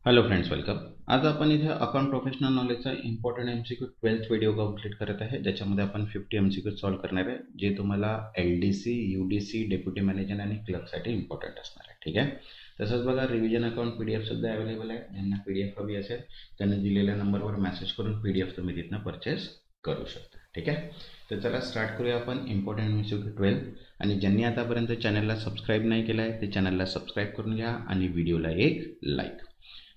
Hello friends, welcome. आज आपण इथे अकाउंट प्रोफेशनल नॉलेजचा important MCQ 12th video complete करत आहे, ज्याच्यामध्ये आपण 50 MCQ सॉल्व्ह करणार आहे, जे तुम्हाला LDC, UDC, डेप्युटी मॅनेजर आणि क्लर्कसाठी इम्पॉर्टंट असणार आहे. ठीक आहे. तसंच बघा, रिव्हिजन अकाउंट PDF सुद्धा अवेलेबल आहे. ज्यांना PDF हवी असेल त्यांनी दिलेल्या नंबरवर मेसेज करून PDF तुम्ही तिथनं परचेस करू शकता. ठीक आहे. तर चला स्टार्ट करूया आपण इम्पॉर्टंट MCQ 12. आणि ज्यांनी आतापर्यंत चॅनलला सबस्क्राईब नाही केलं आहे ते चॅनलला सबस्क्राईब करून घ्या आणि व्हिडिओला एक लाईक.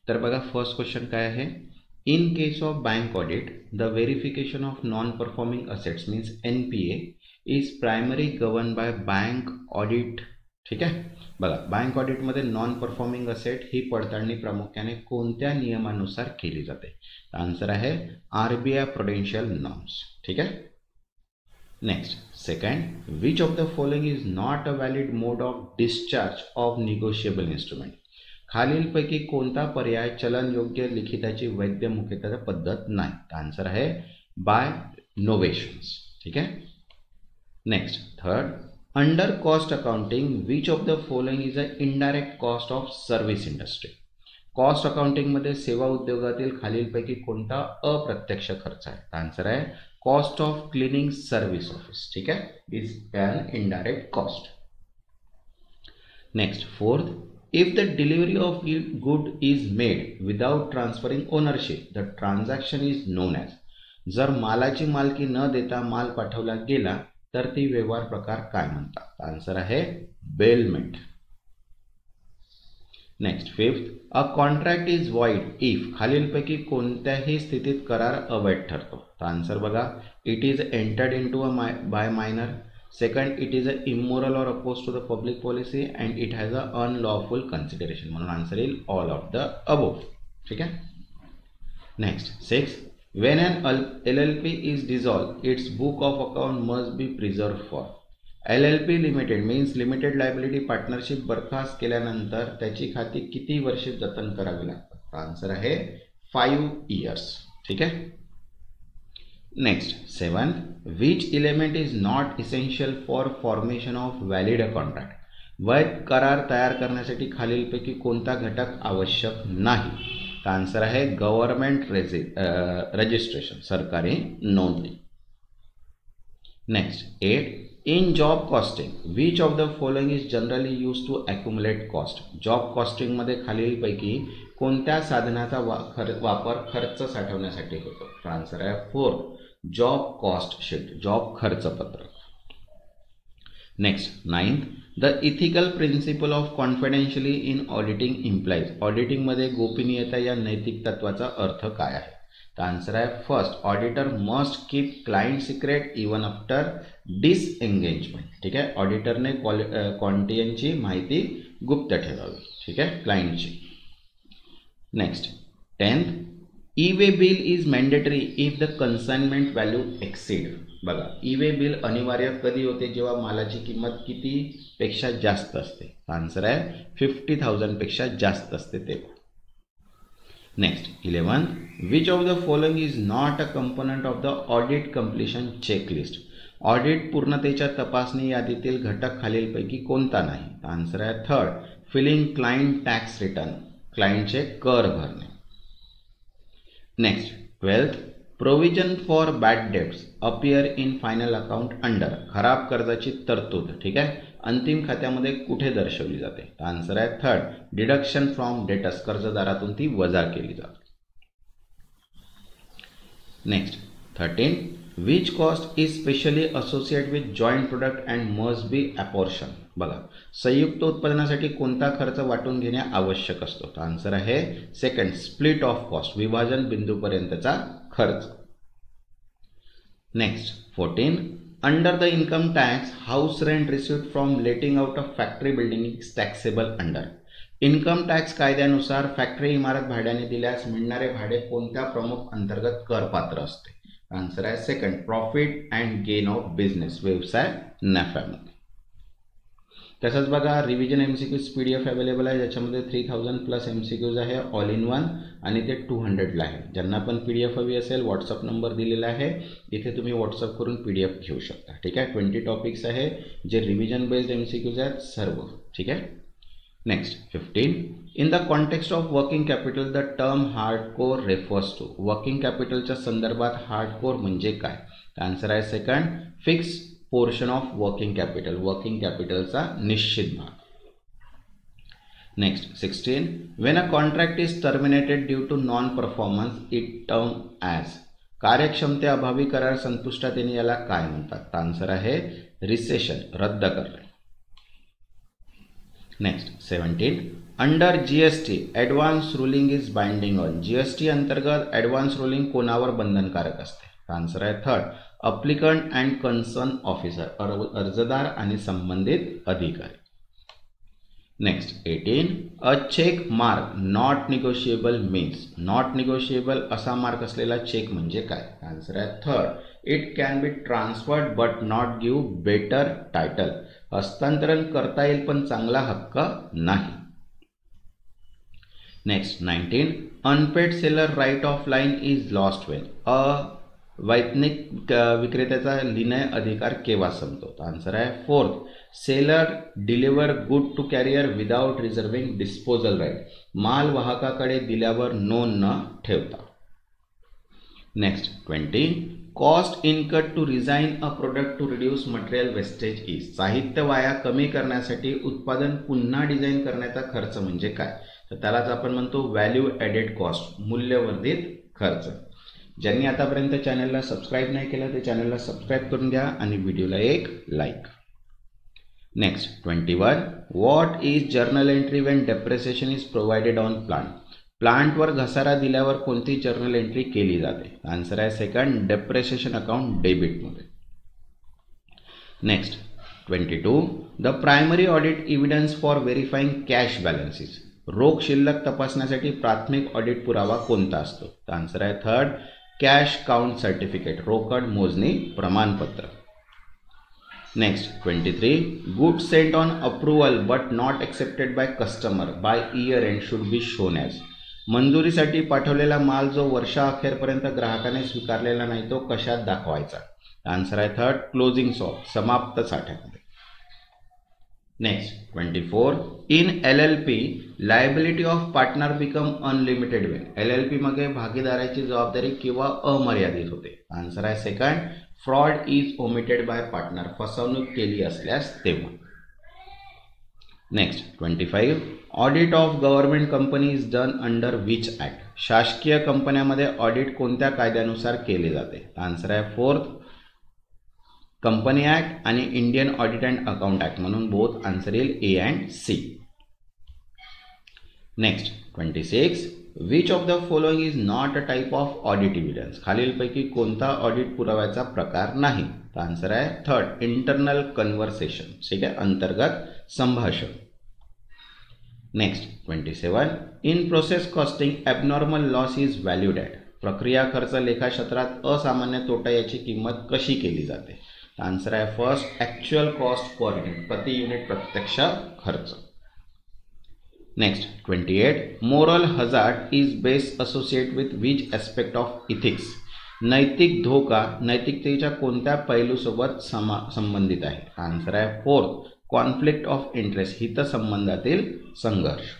तर बघा, फर्स्ट क्वेश्चन काय आहे. In case of bank audit the verification of non performing assets means NPA is primary govern bye bank audit. ठीक आहे. बघा, बँक ऑडिटमध्ये नॉन परफॉर्मिंग असेट ही पडताळणी प्रामुख्याने कोणत्या नियमानुसार केली जाते? आन्सर आहे RBI प्रुडेन्शियल नॉर्म्स. ठीक आहे. Next, second, which of the following is not a valid mode of discharge of negotiable instrument? खालीलपैकी कोणता पर्याय चलन योग्य लिखिताची वैध मुख्यतः पद्धत नाही? आन्सर आहे बाय नोवेशन्स. ठीक आहे. Next, third, under cost accounting which of the following is a indirect cost of service industry? Cost accounting मध्ये सेवा उद्योगातील खालीलपैकी कोणता अप्रत्यक्ष खर्च आहे? आन्सर आहे cost of cleaning service office. ठीक आहे, is an indirect cost. Next, fourth, if the delivery of good is made without transferring ownership, the transaction is known as. जर मालाची मालकी न देता माल पाठवला गेला तर ती व्यवहार प्रकार काय म्हणतात? आन्सर आहे bailment. Next, fifth, a contract is void if खालीलपैकी कोणत्याही स्थितीत करार अवैध ठरतो? आन्सर बघा, it is entered into bye minor. Second, it is immoral or opposed to the public policy and it has a unlawful consideration. म्हणून answer येईल all of the above. ठीक आहे. Next, six, when an LLP is dissolved, its book of account must be preserved for. LLP limited means limited liability partnership बरखास्त केल्यानंतर त्याची खाती किती वर्षे जतन करावी लागतात? आन्सर आहे 5 years. ठीक आहे. Next, seven, which element is not essential for formation of valid contract? वैध करार तयार करण्यासाठी खालीलपैकी कोणता घटक आवश्यक नाही? आन्सर आहे गव्हर्नमेंट रजिस्ट्रेशन, सरकारी नोंदणी. Next, eight, in job costing which of the following is generally use to accumulate cost? Job costing मध्ये खालीलपैकी कोणत्या साधनाचा वापर खर्च साठवण्यासाठी होतो? आन्सर आहे 4, जॉब कॉस्ट शीट, जॉब खर्च पत्रक. Next, ninth, the ethical principle of confidentially in auditing implies. ऑडिटिंग मध्ये गोपनीयता या नैतिक तत्वाचा अर्थ काय आहे? तर आन्सर आहे first, auditor must keep client secret even after disengagement. ठीक आहे. ऑडिटरने क्लायंटची माहिती गुप्त ठेवावी. ठीक आहे, क्लायंटची. Next, 10th, e-way bill is mandatory if the consignment value exceed. बघा, ई-वे बिल अनिवार्य कधी होते? जेव्हा मालाची किंमत किती पेक्षा जास्त असते? आन्सर आहे 50,000 पेक्षा जास्त असते तेव्हा. Next, 11th, which of the following is not a component of the audit completion checklist? Audit पूर्णतेच्या तपासणी यादीतील घटक खालीलपैकी कोणता नाही? आन्सर आहे third, filling client tax return, क्लायंटचे कर भरणे. Next, 12th, provision for bad debts appear in final account under. खराब कर्जाची तरतूद, ठीक आहे, अंतिम खात्यामध्ये कुठे दर्शवली जाते? आन्सर आहे थर्ड, डिडक्शन फ्रॉम डेटर्स, कर्जदारातून ती वजा केली जाते. Next, 13, which cost is specially associate with joint product and must be apportion. बघा, संयुक्त उत्पादनासाठी कोणता खर्च वाटून घेणे आवश्यक असतो? आन्सर आहे सेकंड, स्प्लिट ऑफ कॉस्ट, विभाजन बिंदूपर्यंतचा खर्च. Next, 14, under the income tax house rent received from letting out of factory building is taxable under. Income tax कायद्यानुसार फॅक्टरी इमारत भाड्याने दिल्यास मिळणारे भाडे कोणत्या प्रमुख अंतर्गत करपात्र असते? आन्सर आहे second, profit and gain of business, व्यवसाय नफ्यामध्ये. तसंच बघा, रिव्हिजन MCQs PDF अवेलेबल आहे, ज्याच्यामध्ये 3000+ MCQs आहे ऑल इन वन आणि ते 200ला आहे. ज्यांना पण PDF हवी असेल व्हॉट्सअप नंबर दिलेला आहे, इथे तुम्ही व्हॉट्सअप करून PDF घेऊ शकता. ठीक आहे. 20 टॉपिक्स आहे जे रिव्हिजन बेस्ड MCQs आहेत सर्व. ठीक आहे. Next, 15, in the context of working capital the term hardcore refers to. Working कॅपिटलच्या संदर्भात हार्डकोर म्हणजे काय? आन्सर आहे second, fix portion of working capital, working कॅपिटलचा निश्चित भाग. Next 16, when a contract is terminated due to non performance it term as. कार्यक्षमतेअभावी करार संपुष्टात येणे याला काय म्हणतात? आन्सर आहे रिसेशन, रद्द करणे. Next 17, under GST advance ruling is binding on. GST अंतर्गत ॲडव्हान्स रुलिंग कोणावर बंधनकारक असते? आन्सर आहे third, applicant and concern officer, अर्जदार आणि संबंधित अधिकारी. Next 18, a cheque mark not negotiable means. Not negotiable असा मार्क असलेला चेक म्हणजे काय? आन्सर आहे third, it can be transferred but not give better title. हस्तांतरण करता येईल पण चांगला हक्क नाही. Next 19, unpaid seller right of lien is lost when. वैज्ञानिक विक्रेत्याचा लिनय अधिकार केव्हा संपतो? आन्सर आहे fourth, seller deliver good to carrier without reserving disposal right. माल वाहकाकडे दिल्यावर नोंद न ठेवता. Next 20, cost incurred to design a product to reduce material wastage is. साहित्य वाया कमी करण्यासाठी उत्पादन पुन्हा डिझाईन करण्याचा खर्च म्हणजे काय? तर त्यालाच आपण म्हणतो व्हॅल्यू ॲडेड कॉस्ट, मूल्यवर्धित खर्च. ज्यांनी आतापर्यंत चॅनलला सबस्क्राईब नाही केलं ते चॅनलला सबस्क्राईब करून घ्या आणि व्हिडिओला एक like. Next 21, what is journal entry when depreciation is provided on plant. प्लांटवर घसारा दिल्यावर कोणती जर्नल एंट्री केली जाते? आन्सर आहे सेकंड, डेप्रिसिएशन अकाउंट डेबिटमध्ये. Next 22, the primary audit evidence for verifying cash balances. रोख शिल्लक तपासण्यासाठी प्राथमिक ऑडिट पुरावा कोणता असतो? आन्सर आहे थर्ड, कॅश काउंट सर्टिफिकेट, रोकड मोजणी प्रमाणपत्र. Next 23, goods Saint on approval but not accepted by customer bye year end should be shown as. मंजुरीसाठी पाठवलेला माल जो वर्षाअखेरपर्यंत ग्राहकाने स्वीकारलेला नाही तो कशात दाखवायचा? आन्सर आहे थर्ड, क्लोजिंग स्टॉक, समाप्त साठ्यामध्ये. Next 24, in LLP liability of partner become unlimited Wien. LLP मध्ये भागीदाराची जबाबदारी किंवा अमर्यादित होते? आन्सर आहे second, fraud is omitted bye partner, फसवणूक केली असल्यास तेव्हा. Next 25, audit of government company is done under which act. शासकीय कंपन्यांमध्ये ऑडिट कोणत्या कायद्यानुसार केले जाते? आन्सर आहे फोर्थ, कंपनी ॲक्ट आणि Indian audit and account act, म्हणून बोथ आन्सर येईल A and C. Next 26, which of the following is not a type of audit evidence. खालीलपैकी कोणता ऑडिट पुराव्याचा प्रकार नाही? तर आन्सर आहे थर्ड, इंटरनल कन्व्हर्सेशन, ठीक आहे, अंतर्गत संभाषण. Next 27, in process costing abnormal loss is valued at. प्रक्रिया खर्च लेखाक्षेत्रात असामान्य तोटा याची किंमत कशी केली जाते? आन्सर आहे first, actual cost per unit, प्रति युनिट प्रत्यक्ष खर्च. Next 28, moral hazard is best associate with which aspect of ethics. नैतिक धोका नैतिकतेच्या कोणत्या पैलूसोबत संबंधित आहे? आन्सर आहे फोर्थ, कॉन्फ्लिक्ट ऑफ इंटरेस्ट, हितसंबंधातील संघर्ष.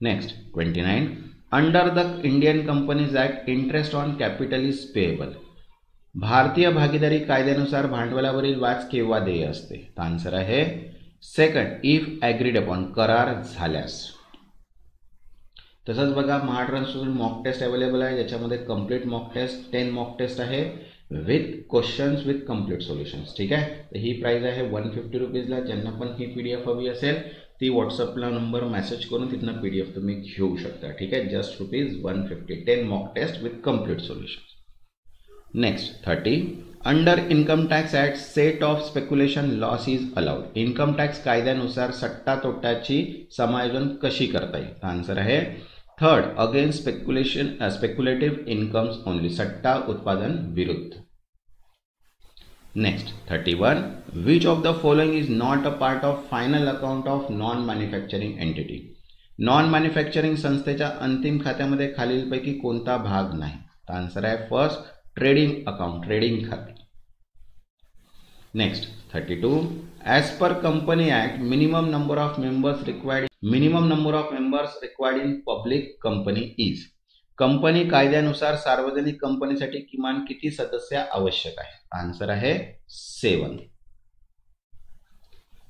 Next 29, under the Indian companies act interest on capital is payable. भारतीय भागीदारी कायद्यानुसार भांडवलावरील व्याज केव्हा देय असते? आन्सर आहे सेकंड, इफ ॲग्रीड अपॉन, करार झाल्यास. तसंच बघा महाराष्ट्र मॉक टेस्ट अवेलेबल आहे, ज्याच्यामध्ये complete mock test 10 mock test आहे with questions with complete solutions. ठीक आहे, तर ही प्राइस आहे 150 रुपीजला. ज्यांना पण ही PDF हवी असेल ती व्हॉट्सअपला नंबर मेसेज करून तिथनं PDF तुम्ही घेऊ शकता. ठीक आहे, just ₹150, 10 mock test with complete solutions. Next 30, under income tax act set off speculation loss is allowed. Income tax कायद्यानुसार सट्टा तोट्याची समायोजन कशी करता येईल? आन्सर आहे third, against speculative incomes only, सट्टा उत्पादन विरुद्ध. Next 31, which of the following is not a part of final account of non manufacturing entity. Non manufacturing संस्थेच्या अंतिम खात्यामध्ये खालीलपैकी कोणता भाग नाही? आन्सर आहे फर्स्ट, ट्रेडिंग अकाउंट, ट्रेडिंग खाते. Next 32, As per Company Act, minimum number of members required in public company is. Company कायद्यानुसार सार्वजनिक कंपनीसाठी किमान किती सदस्य आवश्यक आहे? आन्सर आहे 7.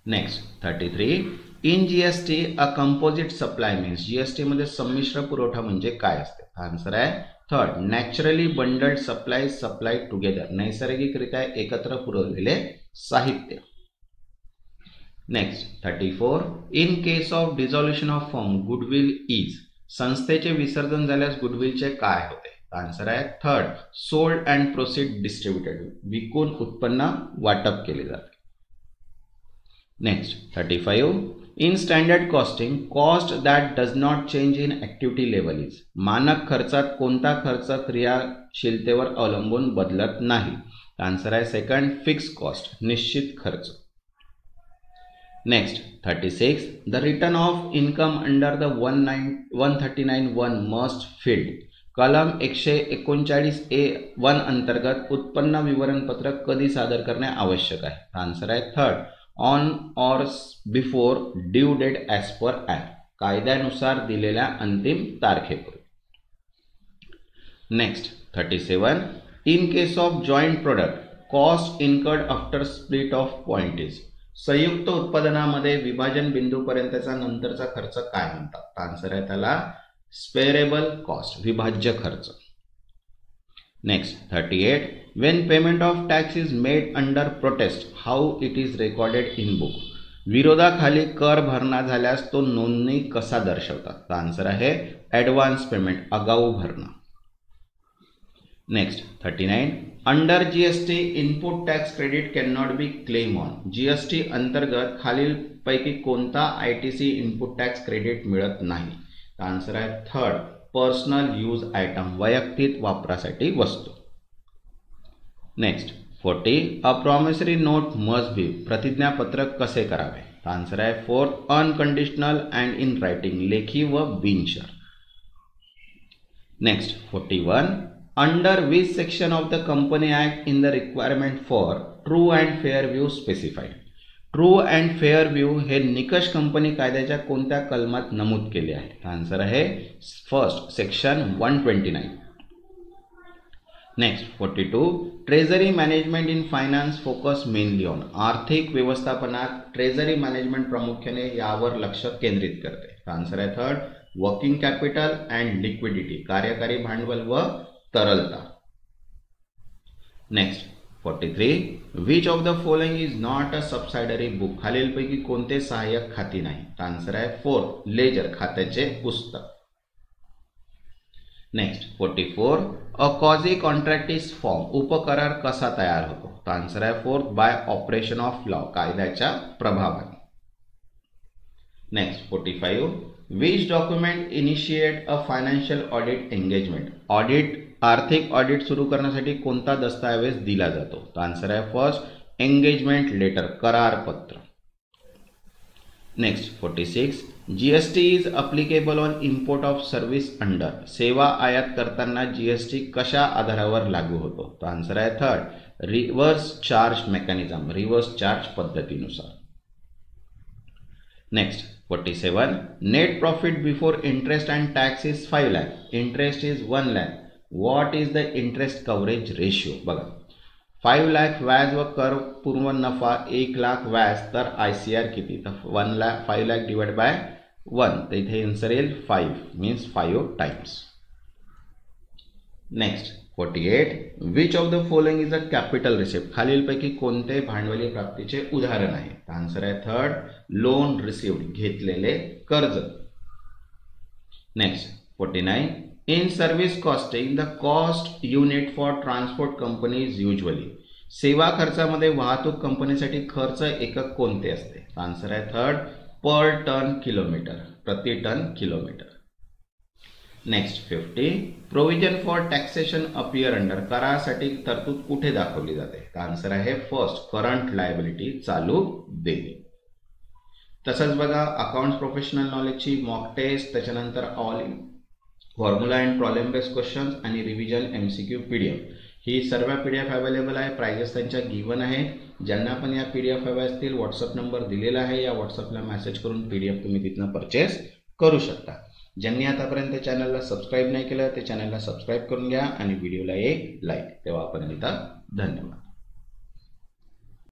Next 33. In GST a composite supply means. GST मध्ये संमिश्र पुरवठा म्हणजे काय असते? आन्सर आहे 3rd. Naturally bundled supply together. नैसर्गिकरित्या एकत्र पुरवलेले साहित्य. Next 34. In case of dissolution of firm goodwill is. संस्थेचे विसर्जन झाल्यास गुडविलचे काय होते? आन्सर आहे 3rd. Sold and proceed distributed. विकून उत्पन्न वाटप केले जाते. Next 35. In standard costing cost that does not change in activity level is. मानक खर्चात कोणता खर्च क्रियाशीलतेवर अवलंबून बदलत नाही? आन्सर आहे 2nd. Fix cost. निश्चित खर्च. Next 36. The return of income under the 139(1) must field. कलम 139(a)(1) अंतर्गत उत्पन्न विवरणपत्र कधी सादर करणे आवश्यक आहे? आन्सर आहे 3rd. On or before due date as per act. कायद्यानुसार दिलेल्या अंतिम तारखेपूर्वी. Next 37. In case of joint product cost incurred after split off point is. संयुक्त उत्पादनामध्ये विभाजन बिंदूपर्यंतचा नंतरचा खर्च काय म्हणतात? आन्सर आहे त्याला स्पेरेबल कॉस्ट. विभाज्य खर्च. Next 38. When payment of tax is made under protest how it is recorded in book. विरोधाखाली कर भरणा झाल्यास तो नोंदणी कसा दर्शवतात? आन्सर आहे ॲडव्हान्स पेमेंट. आगाऊ भरणा. Next 39. Under GST input tax credit can not be claim on. GST अंतर्गत खालील पैकी कोणता आयटीसी इनपुट टॅक्स क्रेडिट मिळत नाही? आन्सर आहे 3rd. Personal use item. वैयक्तिक वापरासाठी वस्तू. Next 40. A promissory note must be. प्रतिज्ञापत्रक कसे करावे? आन्सर आहे 4th. Unconditional and in writing. लेखी व बिनशर्त. Next 41. Under which section of the company act in the requirement for true and fair view specified. True and fair view हे निकष company कायद्याच्या कोणत्या कलमात नमूद केले आहे? आन्सर आहे 1st. Section 129. Next 42. Treasury management in finance focus mainly on. आर्थिक व्यवस्थापनात ट्रेझरी मॅनेजमेंट प्रामुख्याने यावर लक्ष केंद्रित करते. आन्सर आहे 3rd. Working capital and liquidity. कार्यकारी भांडवल व तरलता. Next 43. Which of the following is not a subsidiary book. खालीलपैकी कोणते सहाय्यक खाती नाही? आन्सर आहे 4th. लेजर. खात्याचे पुस्तक. नेक्स्ट 44. अ क्वाझी कॉन्ट्रॅक्टिस फॉर्म. उपकरार कसा तयार होतो? आन्सर आहे 4th. By operation of law. कायद्याच्या प्रभावाने. Next 45. Which document initiate a financial audit engagement. Audit आर्थिक ऑडिट सुरू करण्यासाठी कोणता दस्तऐवज दिला जातो? आन्सर आहे 1st. Engagement letter. करारपत्र. Next 46. GST is applicable on import of service under. सेवा आयात करताना जीएसटी कशा आधारावर लागू होतो? आन्सर आहे 3rd. Reverse charge mechanism. Reverse charge पद्धतीनुसार. Next 47. Net profit before interest and tax is 5 lakh. Interest is 1 lakh. What is the interest coverage ratio? बघा 5 lakh व्याज व कर पूर्व नफा 1 lakh व्याज तर ICR किती? तर 5 lakh डिवाइड बाय 1. तर इथे आन्सर येईल 5 means 5 times. Next 48. Which of the following is a capital receipt. खालीलपैकी कोणते भांडवली प्राप्तीचे उदाहरण आहे? आन्सर आहे 3rd. Loan received. घेतलेले कर्ज. Next 49. In service costing the cost unit for transport company is usually. सेवा खर्चामध्ये वाहतूक कंपनीसाठी खर्च एकक कोणते असते? आन्सर आहे 3rd. Per ton kilometre. प्रति ton kilometre. Next 50. Provision for taxation appear under. करासाठी तरतूद कुठे दाखवली जाते? आन्सर आहे 1st. Current liability. चालू देणी. तसंच बघा अकाउंट्स प्रोफेशनल नॉलेजची मॉक टेस्ट, त्याच्यानंतर all formula and problem based questions आणि रिव्हिजन MCQ PDF ही सर्व PDF अवेलेबल आहे. प्राइजेस त्यांच्या गिवन आहे. ज्यांना पण या PDF हव्या असतील व्हॉट्सअप नंबर दिलेला आहे, या व्हॉट्सअपला मेसेज करून PDF तुम्ही तिथनं परचेस करू शकता. ज्यांनी आतापर्यंत चॅनलला सबस्क्राईब नाही केलं ते चॅनलला सबस्क्राईब करून घ्या आणि व्हिडिओला एक लाईक. तेव्हा आपण धन्यवाद.